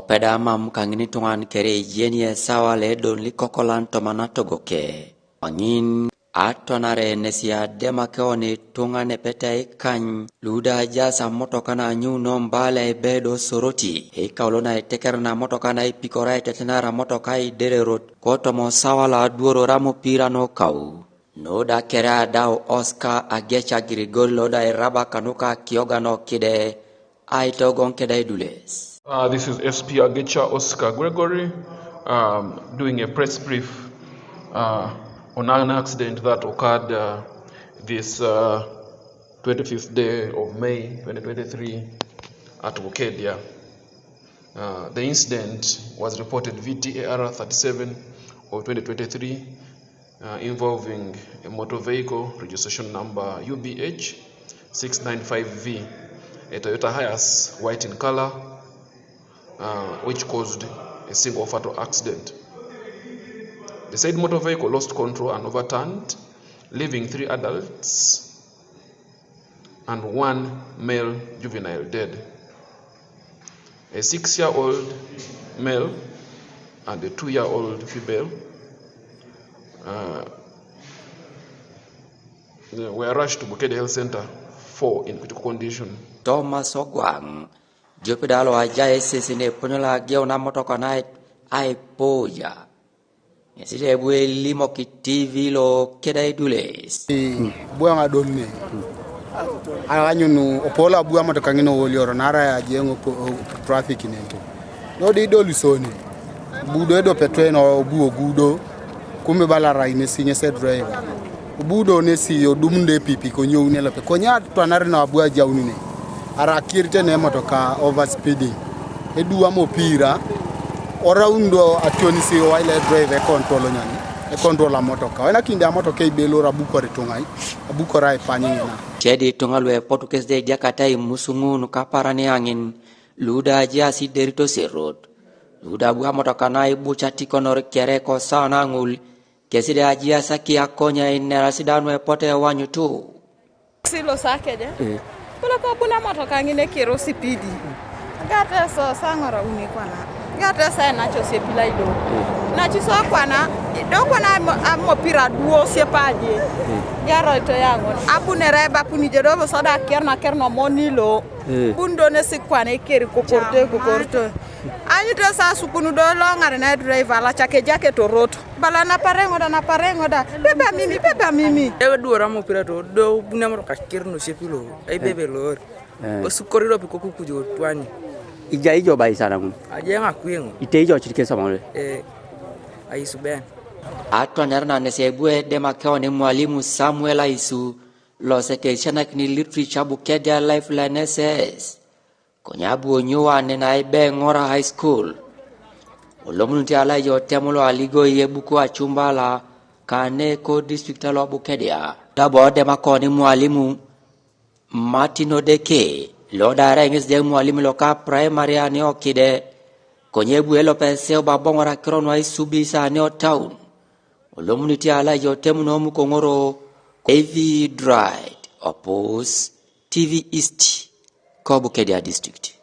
Opeda mam kangini tungan kere yenie sawa le don li kokolan tomana togoke. Angin atonare nesia demakeoni tungane petai kany luda jasa motokana nyu nombale bedo soroti. Heka olona tekerna motokana ipikora tetenara motokai dererot kotomo sawa la duoro ramo pirano kau. Noda kera dao Oscar agecha girigol loda iraba kanuka kiogano kide aitogon kede dules. This is SP Agecha Oscar Gregory doing a press brief on an accident that occurred this 25th day of May 2023 at Bukedea. The incident was reported VTAR 37 of 2023 involving a motor vehicle registration number UBH 695V, a Toyota Hiace, white in color, which caused a single fatal accident. The said motor vehicle lost control and overturned, leaving 3 adults and 1 male juvenile dead. A 6-year-old male and a 2-year-old female were rushed to Bukedea Health Center 4 in critical condition. Thomas Ogwang Jopidalo ajaye sisine punyola geona motoka na aipoja. Yeside bwe limo kitivi lo keda idules. Bwa ngadolne. Anyunu opola bwa motoka ngino wolioro nara ya jengo traffic nento. No de idolisoni. Budo edo petreno obu ogudo. Kumbe balara inesinya se driver. Budo nesi odumnde pipi konyo unela pe. Konya twanare na bwa jaunine. Arakirte ne motoka overspeeding. Edu amopira oraundo ationisi wile drive control nyani. Control la motoka. Wena kinde motoka ibelo rabuko retungai. Abuko rai panyina. Chedi tungalwe Portuguese de Jakarta musungu nukaparani angin luda jasi derito serod. Luda buha motoka na ibu chatiko kere ko sana ngul. Keside ajia saki akonya inera sidanwe pote wanyu tu. Silo sake je? Kula ko buna motoka ngine kero sipidi. Gata so sangora unikwana. Gata sa nacho sepila ido. Nacho so kwana do kwana amopira duo sepaje. Yaro to yango. Abune reba punije do so da kerna monilo. Bundo ne sikwana ekeri kokorte. Anyito sa sukunu do longare na driver la chake jacket to roto. Bala na parengo da. Pepa mimi. Ewe duora mo pirato do buna mo ka kerno sepilo. Ai bebe lor. O sukorido piko kukujo twani. Ija ijo ba isana mu. Aje ngakwengo. Ite ijo chirike samole. Ai suben. Atwanarna nesebwe demakeoni mwalimu Samuel Aisu lo sekeshana kini literature Bukedea Lifeline SS. Konyabu onyowa nena ibe ngora high school. Olomunti ala yo temulo aligo yebuko achumbala kaneko district alo Bukedea. Dabo demakoni mwalimu Martino Deke. Loda rengis de mwalimu loka primary aneo kide. Konyebu elo peseo babongora kirono wa isubisa aneo town. Olomunti ala yo temuno mukongoro AV Dried Oppose TV East Bukedea District.